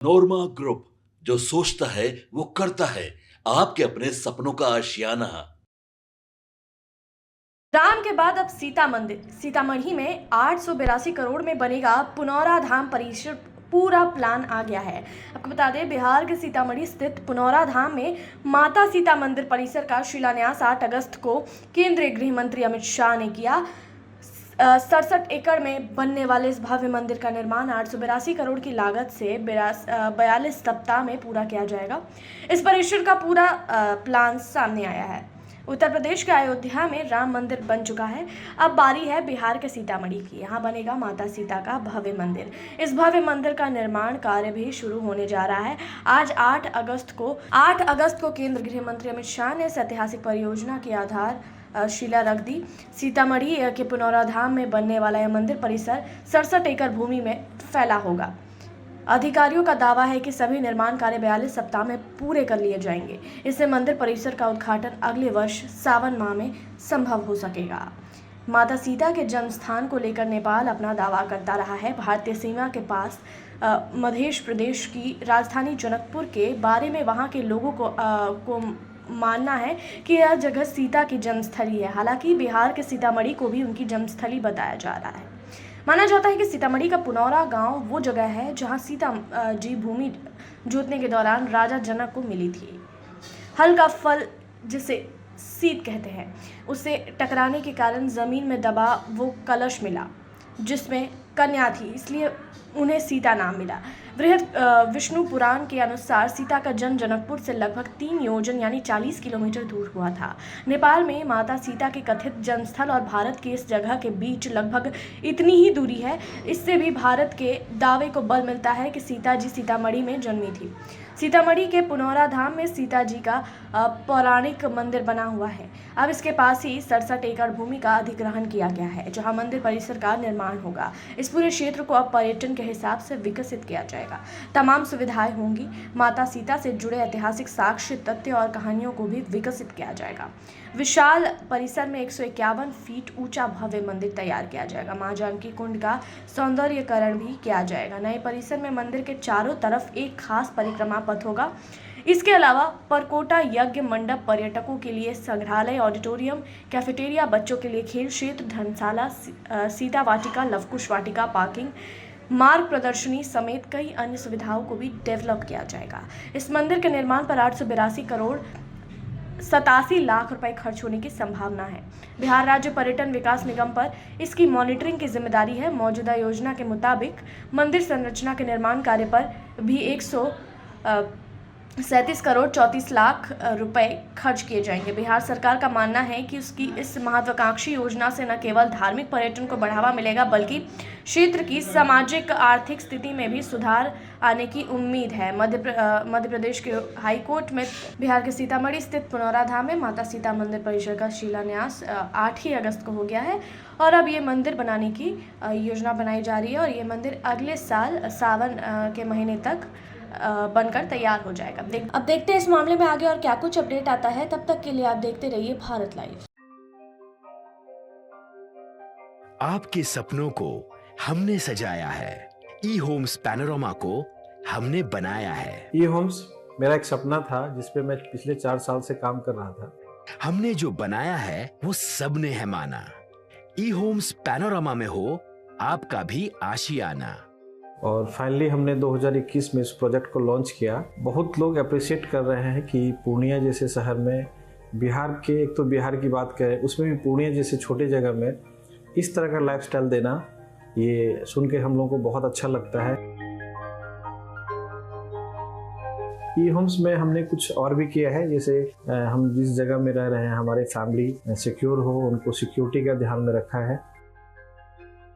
नोरमा group, जो सोचता है वो करता है। आपके अपने सपनों का आशियाना। राम के बाद अब सीता मंदिर। सीतामढ़ी में 882 करोड़ में बनेगा पुनौरा धाम परिसर। पूरा प्लान आ गया है। आपको बता दें, बिहार के सीतामढ़ी स्थित पुनौरा धाम में माता सीता मंदिर परिसर का शिलान्यास 8 अगस्त को केंद्रीय गृह मंत्री अमित शाह ने किया। 67 एकड़ में बनने वाले इस भव्य मंदिर का निर्माण 882 करोड़ की लागत से 42 सप्ताह में पूरा किया जाएगा। इस परिसर का पूरा प्लान सामने आया है। उत्तर प्रदेश के अयोध्या में राम मंदिर बन चुका है। अब बारी है बिहार के सीतामढ़ी की। यहाँ बनेगा माता सीता का भव्य मंदिर। इस भव्य मंदिर का निर्माण कार्य भी शुरू होने जा रहा है। आज 8 अगस्त को केंद्रीय गृह मंत्री अमित शाह ने इस ऐतिहासिक परियोजना की आधार शिला रख दी। सीतामढ़ी के पुनौरा धाम में बनने वाला यह मंदिर परिसर 67 एकड़ भूमि में फैला होगा। अधिकारियों का दावा है कि सभी निर्माण कार्य 42 सप्ताह में पूरे कर लिए जाएंगे। इससे मंदिर परिसर का उद्घाटन अगले वर्ष सावन माह में संभव हो सकेगा। माता सीता के जन्म स्थान को लेकर नेपाल अपना दावा करता रहा है। भारतीय सीमा के पास मध्य प्रदेश की राजधानी जनकपुर के बारे में वहां के लोगों को मानना है कि यह जगह सीता की जन्मस्थली है। हालांकि बिहार के सीतामढ़ी को भी उनकी जन्मस्थली बताया जा रहा है। माना जाता है कि सीतामढ़ी का पुनौरा गांव वो जगह है जहां सीता जी भूमि जोतने के दौरान राजा जनक को मिली थी। हल का फल, जिसे सीत कहते हैं, उससे टकराने के कारण जमीन में दबा वो कलश मिला जिसमें कन्या थी, इसलिए उन्हें सीता नाम मिला। बृहद विष्णु पुराण के अनुसार सीता का जन्म जनकपुर से लगभग 3 योजन यानी 40 किलोमीटर दूर हुआ था। नेपाल में माता सीता के कथित जन्मस्थल और भारत की इस जगह के बीच लगभग इतनी ही दूरी है। इससे भी भारत के दावे को बल मिलता है कि सीता जी सीतामढ़ी में जन्मी थी। सीतामढ़ी के पुनौरा धाम में सीता जी का पौराणिक मंदिर बना हुआ है। अब इसके पास ही 67 एकड़ भूमि का अधिग्रहण किया गया है, जहां मंदिर परिसर का निर्माण होगा। इस पूरे क्षेत्र को अब पर्यटन के हिसाब से विकसित किया जाएगा। तमाम सुविधाएं होंगी। माता सीता से जुड़े ऐतिहासिक साक्ष्य, तथ्य और कहानियों को भी विकसित किया जाएगा। विशाल परिसर में 151 फीट ऊंचा भव्य मंदिर तैयार किया जाएगा। मां जानकी कुंड का सौंदर्यीकरण भी किया जाएगा। नए परिसर में मंदिर के चारों तरफ एक खास परिक्रमा पथ होगा। इसके अलावा परकोटा यज्ञ मंडप, पर्यटकों के लिए संग्रहालय, ऑडिटोरियम, कैफेटेरिया, बच्चों के लिए खेल क्षेत्र, धर्मशाला, सीता वाटिका, लवकुश वाटिका, पार्किंग, मार्ग प्रदर्शनी समेत कई अन्य सुविधाओं को भी डेवलप किया जाएगा। इस मंदिर के निर्माण पर 882 करोड़ 87 लाख रुपए खर्च होने की संभावना है। बिहार राज्य पर्यटन विकास निगम पर इसकी मॉनिटरिंग की जिम्मेदारी है। मौजूदा योजना के मुताबिक मंदिर संरचना के निर्माण कार्य पर भी 137 करोड़ 34 लाख रुपए खर्च किए जाएंगे। बिहार सरकार का मानना है कि उसकी इस महत्वाकांक्षी योजना से न केवल धार्मिक पर्यटन को बढ़ावा मिलेगा, बल्कि क्षेत्र की सामाजिक आर्थिक स्थिति में भी सुधार आने की उम्मीद है। मध्य प्रदेश के हाई कोर्ट में बिहार के सीतामढ़ी स्थित पुनौरा धाम में माता सीता मंदिर परिसर का शिलान्यास 8 ही अगस्त को हो गया है और अब ये मंदिर बनाने की योजना बनाई जा रही है और ये मंदिर अगले साल सावन के महीने तक बनकर तैयार हो जाएगा। अब देखते हैं इस मामले में आगे और क्या कुछ अपडेट आता है। तब तक के लिए आप देखते रहिए भारत लाइव। आपके सपनों को हमने सजाया है। ई होम्स पैनोरामा को हमने बनाया है। ई होम्स मेरा एक सपना था जिसपे मैं पिछले 4 साल से काम कर रहा था। हमने जो बनाया है वो सबने है माना। ई होम्स पैनोरामा में हो आपका भी आशियाना। और फाइनली हमने 2021 में इस प्रोजेक्ट को लॉन्च किया। बहुत लोग अप्रिशिएट कर रहे हैं कि पूर्णिया जैसे शहर में, बिहार के, एक तो बिहार की बात करें उसमें भी पूर्णिया जैसे छोटे जगह में इस तरह का लाइफस्टाइल देना, ये सुन के हम लोगों को बहुत अच्छा लगता है। ई होम्स में हमने कुछ और भी किया है, जैसे हम जिस जगह में रह रहे हैं हमारे फैमिली सिक्योर हो, उनको सिक्योरिटी का ध्यान में रखा है।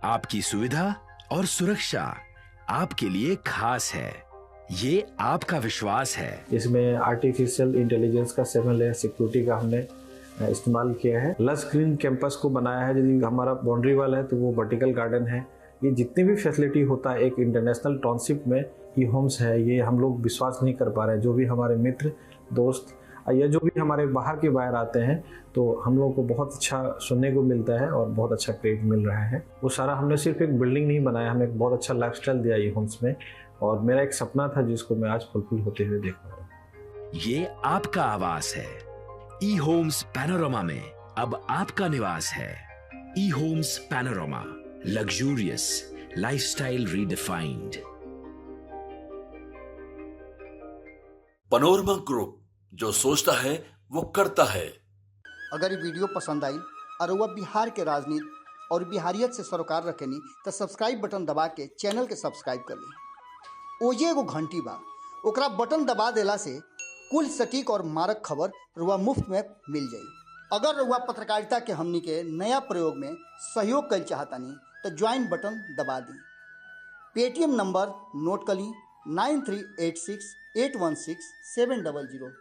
आपकी सुविधा और सुरक्षा आपके लिए खास है, ये आपका विश्वास है। इसमें आर्टिफिशियल इंटेलिजेंस का 7 लेयर सिक्योरिटी का हमने इस्तेमाल किया है। लस ग्रीन कैंपस को बनाया है। यदि हमारा बाउंड्री वाल है तो वो वर्टिकल गार्डन है। ये जितनी भी फैसिलिटी होता है एक इंटरनेशनल टाउनशिप में ई होम्स है, ये हम लोग विश्वास नहीं कर पा रहे हैं। जो भी हमारे मित्र, दोस्त या जो भी हमारे बाहर के बाहर आते हैं तो हम लोगों को बहुत अच्छा सुनने को मिलता है और बहुत अच्छा क्रेडिट मिल रहा है। वो सारा हमने सिर्फ एक बिल्डिंग नहीं बनाया, हमें एक बहुत अच्छा लाइफस्टाइल दिया ई होम्स में और मेरा एक सपना था जिसको मैं आज फुलफिल होते हुए देख पा रहा हूँ। ये आपका आवास है। ई होम्स पैनोरमा में अब आपका निवास है। E Homes Panorama, luxurious lifestyle redefined. Panorama Group, जो सोचता है वो करता है। अगर ये वीडियो पसंद आई और वह बिहार के राजनीति और बिहारियत से सरोकार रखेनी तो सब्सक्राइब बटन दबा के चैनल के सब्सक्राइब कर ली। ओजे एगो घंटी बा, ओकरा बटन दबा देला से कुल सटीक और मारक खबर रुआ मुफ्त में मिल जाई। अगर रुआ पत्रकारिता के हमनी के नया प्रयोग में सहयोग कर चाहतानी तो ज्वाइन बटन दबा दी। पेटीएम नंबर नोट कर ली 9386816700।